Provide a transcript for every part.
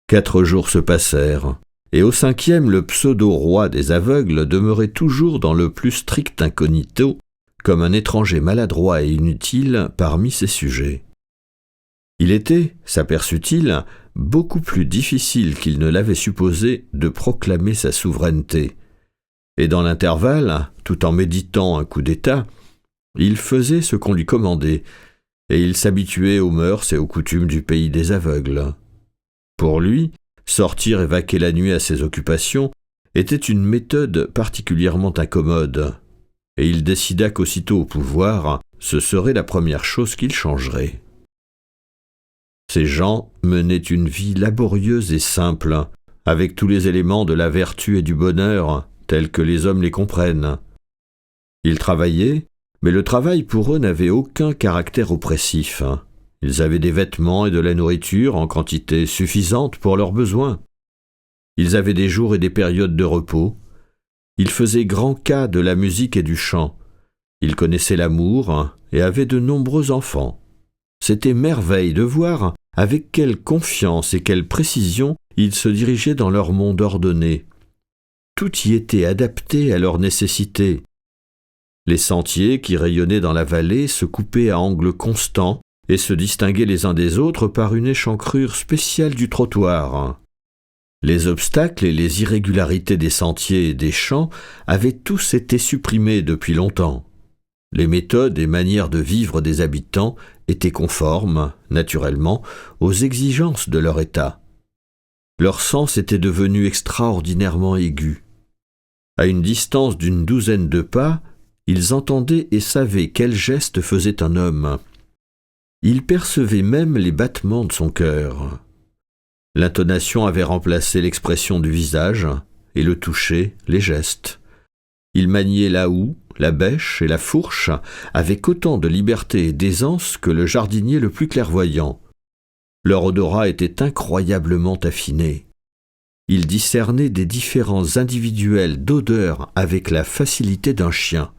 4 jours se passèrent, et au 5e, le pseudo-roi des aveugles demeurait toujours dans le plus strict incognito, comme un étranger maladroit et inutile parmi ses sujets. Il était, s'aperçut-il, beaucoup plus difficile qu'il ne l'avait supposé de proclamer sa souveraineté. Et dans l'intervalle, tout en méditant un coup d'État, il faisait ce qu'on lui commandait, et il s'habituait aux mœurs et aux coutumes du pays des aveugles. Pour lui, sortir et vaquer la nuit à ses occupations était une méthode particulièrement incommode, et il décida qu'aussitôt au pouvoir, ce serait la première chose qu'il changerait. Ces gens menaient une vie laborieuse et simple, avec tous les éléments de la vertu et du bonheur, tels que les hommes les comprennent. Ils travaillaient, mais le travail pour eux n'avait aucun caractère oppressif. Ils avaient des vêtements et de la nourriture en quantité suffisante pour leurs besoins. Ils avaient des jours et des périodes de repos. Ils faisaient grand cas de la musique et du chant. Ils connaissaient l'amour et avaient de nombreux enfants. C'était merveille de voir avec quelle confiance et quelle précision ils se dirigeaient dans leur monde ordonné. Tout y était adapté à leurs nécessités. Les sentiers qui rayonnaient dans la vallée se coupaient à angles constants et se distinguaient les uns des autres par une échancrure spéciale du trottoir. Les obstacles et les irrégularités des sentiers et des champs avaient tous été supprimés depuis longtemps. Les méthodes et manières de vivre des habitants étaient conformes, naturellement, aux exigences de leur état. Leur sens était devenu extraordinairement aigu. À une distance d'une douzaine de pas, ils entendaient et savaient quel geste faisait un homme. Ils percevaient même les battements de son cœur. L'intonation avait remplacé l'expression du visage, et le toucher, les gestes. Ils maniaient la houe, la bêche et la fourche avec autant de liberté et d'aisance que le jardinier le plus clairvoyant. Leur odorat était incroyablement affiné. Ils discernaient des différences individuelles d'odeur avec la facilité d'un chien.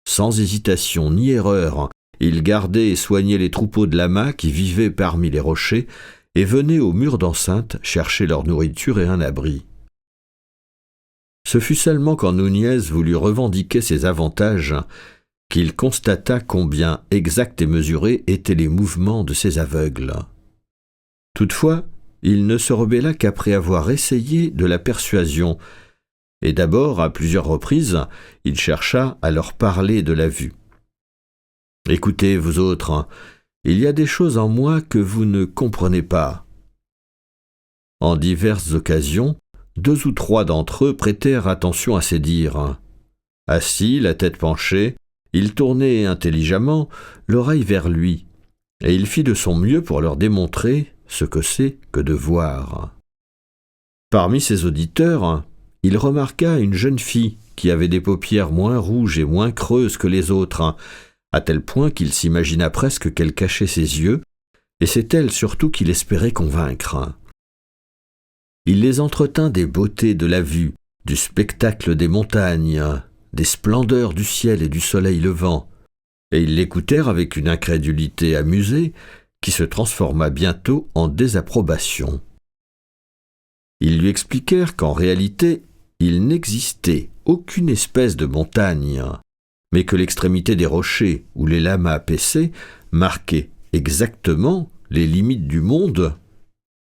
Sans hésitation ni erreur, ils gardaient et soignaient les troupeaux de lamas qui vivaient parmi les rochers et venaient aux murs d'enceinte chercher leur nourriture et un abri. Ce fut seulement quand Nunez voulut revendiquer ses avantages qu'il constata combien exacts et mesurés étaient les mouvements de ces aveugles. Toutefois, il ne se rebella qu'après avoir essayé de la persuasion, et d'abord, à plusieurs reprises, il chercha à leur parler de la vue. « Écoutez, vous autres, il y a des choses en moi que vous ne comprenez pas. » En diverses occasions, 2 ou 3 d'entre eux prêtèrent attention à ses dires. Assis, la tête penchée, il tournait intelligemment l'oreille vers lui, et il fit de son mieux pour leur démontrer ce que c'est que de voir. Parmi ses auditeurs, il remarqua une jeune fille qui avait des paupières moins rouges et moins creuses que les autres, à tel point qu'il s'imagina presque qu'elle cachait ses yeux, et c'est elle surtout qu'il espérait convaincre. Il les entretint des beautés de la vue, du spectacle des montagnes, des splendeurs du ciel et du soleil levant, et ils l'écoutèrent avec une incrédulité amusée qui se transforma bientôt en désapprobation. Ils lui expliquèrent qu'en réalité, il n'existait aucune espèce de montagne, mais que l'extrémité des rochers où les lamas paissaient marquait exactement les limites du monde,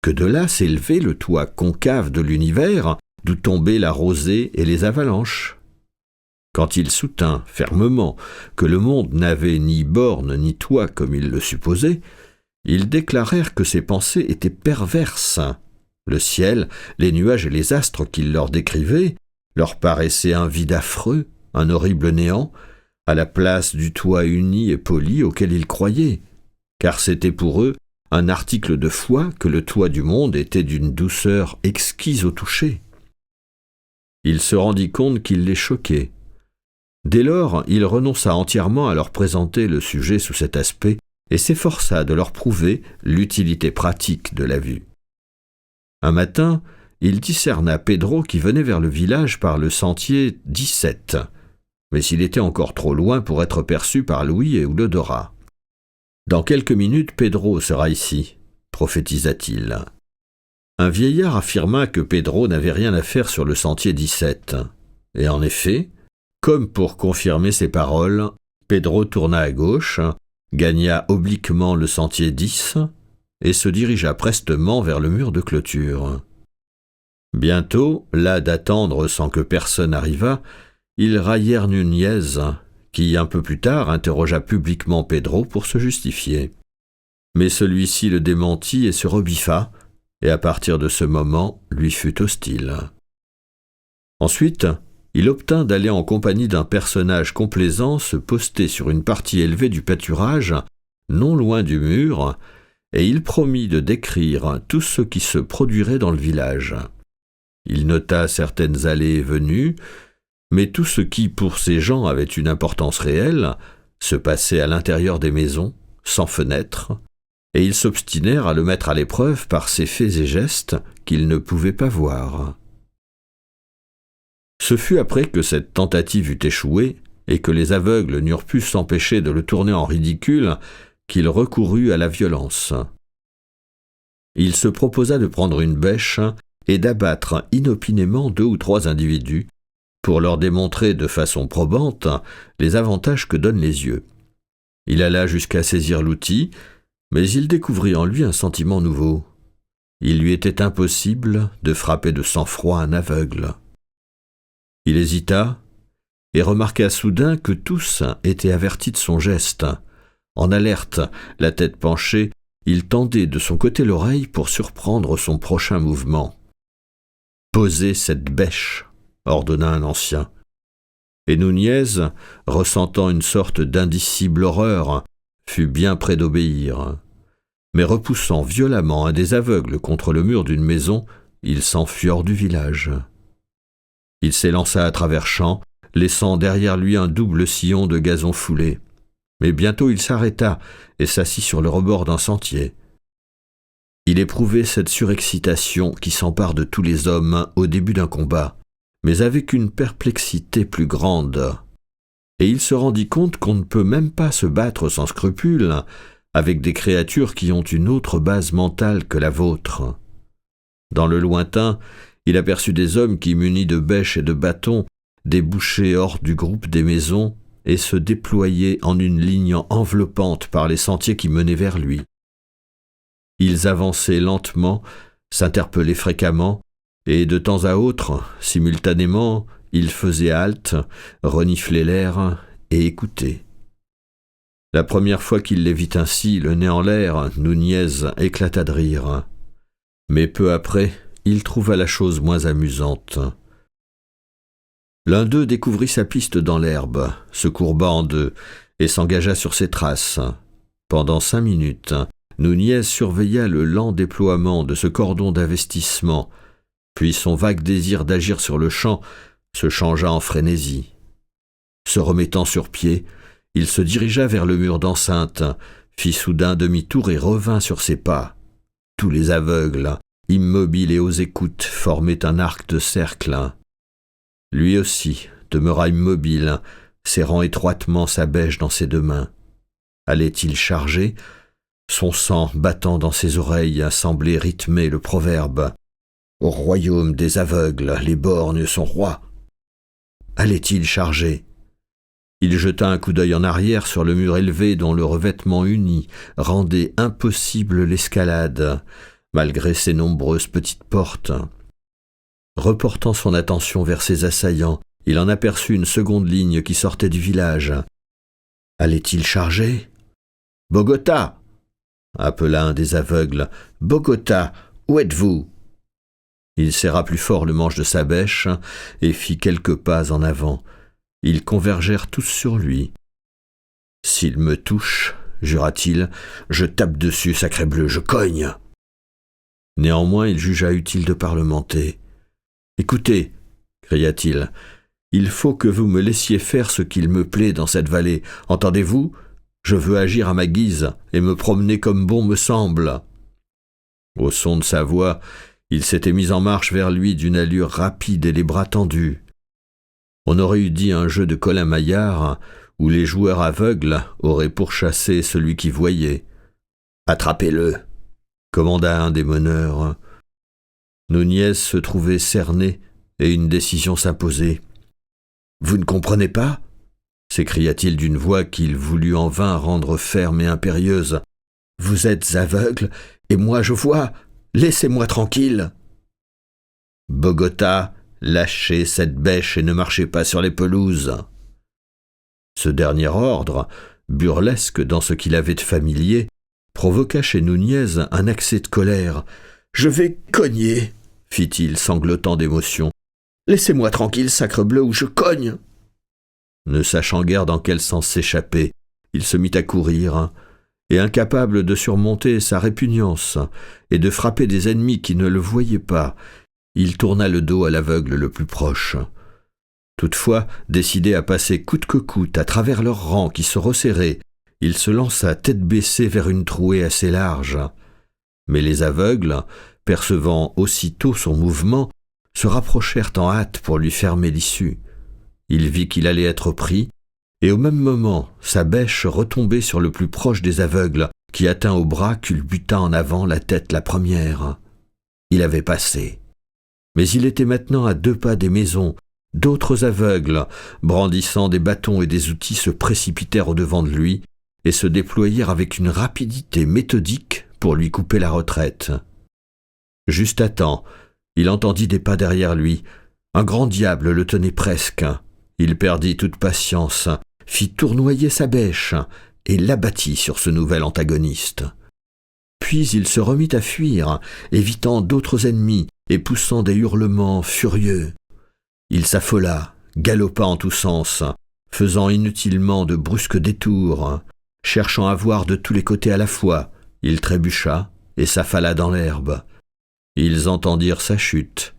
que de là s'élevait le toit concave de l'univers, d'où tombaient la rosée et les avalanches. Quand il soutint fermement que le monde n'avait ni borne ni toit comme il le supposait, ils déclarèrent que ses pensées étaient perverses. Le ciel, les nuages et les astres qu'il leur décrivait leur paraissaient un vide affreux, un horrible néant, à la place du toit uni et poli auquel ils croyaient, car c'était pour eux un article de foi que le toit du monde était d'une douceur exquise au toucher. Il se rendit compte qu'il les choquait. Dès lors, il renonça entièrement à leur présenter le sujet sous cet aspect et s'efforça de leur prouver l'utilité pratique de la vue. Un matin, il discerna Pedro qui venait vers le village par le sentier 17, mais il était encore trop loin pour être perçu par l'ouïe et l'odorat. « Dans quelques minutes, Pedro sera ici, prophétisa-t-il. un vieillard affirma que Pedro n'avait rien à faire sur le sentier 17. Et en effet, comme pour confirmer ses paroles, Pedro tourna à gauche, gagna obliquement le sentier 10 et se dirigea prestement vers le mur de clôture. Bientôt, las d'attendre sans que personne arrivât, ils raillèrent Nunez, qui, un peu plus tard, interrogea publiquement Pedro pour se justifier. Mais celui-ci le démentit et se rebiffa, et à partir de ce moment, lui fut hostile. Ensuite, il obtint d'aller en compagnie d'un personnage complaisant se poster sur une partie élevée du pâturage, non loin du mur, et il promit de décrire tout ce qui se produirait dans le village. Il nota certaines allées et venues, mais tout ce qui, pour ces gens, avait une importance réelle, se passait à l'intérieur des maisons, sans fenêtres, et ils s'obstinèrent à le mettre à l'épreuve par ses faits et gestes qu'ils ne pouvaient pas voir. Ce fut après que cette tentative eut échoué et que les aveugles n'eurent pu s'empêcher de le tourner en ridicule qu'il recourut à la violence. Il se proposa de prendre une bêche et d'abattre inopinément 2 ou 3 individus pour leur démontrer de façon probante les avantages que donnent les yeux. Il alla jusqu'à saisir l'outil, mais il découvrit en lui un sentiment nouveau. Il lui était impossible de frapper de sang-froid un aveugle. Il hésita et remarqua soudain que tous étaient avertis de son geste. En alerte, la tête penchée, il tendait de son côté l'oreille pour surprendre son prochain mouvement. « Posez cette bêche !» ordonna un ancien. Et Nunez, ressentant une sorte d'indicible horreur, fut bien près d'obéir. Mais repoussant violemment un des aveugles contre le mur d'une maison, il s'enfuit hors du village. Il s'élança à travers champs, laissant derrière lui un double sillon de gazon foulé. Mais bientôt il s'arrêta et s'assit sur le rebord d'un sentier. Il éprouvait cette surexcitation qui s'empare de tous les hommes au début d'un combat, mais avec une perplexité plus grande. Et il se rendit compte qu'on ne peut même pas se battre sans scrupule avec des créatures qui ont une autre base mentale que la vôtre. Dans le lointain, il aperçut des hommes qui, munis de bêches et de bâtons, débouchaient hors du groupe des maisons et se déployaient en une ligne enveloppante par les sentiers qui menaient vers lui. Ils avançaient lentement, s'interpellaient fréquemment, et de temps à autre, simultanément, ils faisaient halte, reniflaient l'air et écoutaient. La première fois qu'il les vit ainsi, le nez en l'air, Nunez éclata de rire. Mais peu après, il trouva la chose moins amusante. L'un d'eux découvrit sa piste dans l'herbe, se courba en deux, et s'engagea sur ses traces. Pendant 5 minutes, Nunez surveilla le lent déploiement de ce cordon d'investissement, puis son vague désir d'agir sur le champ se changea en frénésie. Se remettant sur pied, il se dirigea vers le mur d'enceinte, fit soudain demi-tour et revint sur ses pas. Tous les aveugles, immobiles et aux écoutes, formaient un arc de cercle. Lui aussi demeura immobile, serrant étroitement sa bêche dans ses 2 mains. Allait-il charger ? Son sang battant dans ses oreilles semblait rythmer le proverbe « Au royaume des aveugles, les borgnes sont rois ». Allait-il charger ? Il jeta un coup d'œil en arrière sur le mur élevé dont le revêtement uni rendait impossible l'escalade, malgré ses nombreuses petites portes. Reportant son attention vers ses assaillants, il en aperçut une seconde ligne qui sortait du village. Allait-il charger ? « Bogota !» appela un des aveugles. « Bogota, où êtes-vous » Il serra plus fort le manche de sa bêche et fit quelques pas en avant. Ils convergèrent tous sur lui. « S'il me touche, jura-t-il, je tape dessus, sacrébleu, je cogne !» Néanmoins, il jugea utile de parlementer. « Écoutez, cria-t-il, il faut que vous me laissiez faire ce qu'il me plaît dans cette vallée. Entendez-vous ? Je veux agir à ma guise et me promener comme bon me semble. » Au son de sa voix, il s'était mis en marche vers lui d'une allure rapide et les bras tendus. On aurait eu dit un jeu de Colin-Maillard où les joueurs aveugles auraient pourchassé celui qui voyait. « Attrapez-le !» commanda un des meneurs. Nunez se trouvait cerné et une décision s'imposait. « Vous ne comprenez pas ?» s'écria-t-il d'une voix qu'il voulut en vain rendre ferme et impérieuse. « Vous êtes aveugle et moi je vois. Laissez-moi tranquille. » Bogota, lâchez cette bêche et ne marchez pas sur les pelouses. Ce dernier ordre, burlesque dans ce qu'il avait de familier, provoqua chez Nunez un accès de colère. « Je vais cogner !» fit-il, sanglotant d'émotion. « Laissez-moi tranquille, sacrebleu, ou je cogne !» Ne sachant guère dans quel sens s'échapper, il se mit à courir, et incapable de surmonter sa répugnance et de frapper des ennemis qui ne le voyaient pas, il tourna le dos à l'aveugle le plus proche. Toutefois, décidé à passer coûte que coûte à travers leurs rangs qui se resserraient, il se lança tête baissée vers une trouée assez large. Mais les aveugles, percevant aussitôt son mouvement, se rapprochèrent en hâte pour lui fermer l'issue. Il vit qu'il allait être pris, et au même moment, sa bêche retombait sur le plus proche des aveugles, qui atteint au bras culbuta en avant la tête la première. Il avait passé. Mais il était maintenant à 2 pas des maisons. D'autres aveugles, brandissant des bâtons et des outils, se précipitèrent au-devant de lui et se déployèrent avec une rapidité méthodique pour lui couper la retraite. Juste à temps, il entendit des pas derrière lui. Un grand diable le tenait presque. Il perdit toute patience, fit tournoyer sa bêche et l'abattit sur ce nouvel antagoniste. Puis il se remit à fuir, évitant d'autres ennemis et poussant des hurlements furieux. Il s'affola, galopa en tous sens, faisant inutilement de brusques détours. Cherchant à voir de tous les côtés à la fois, il trébucha et s'affala dans l'herbe. Ils entendirent sa chute,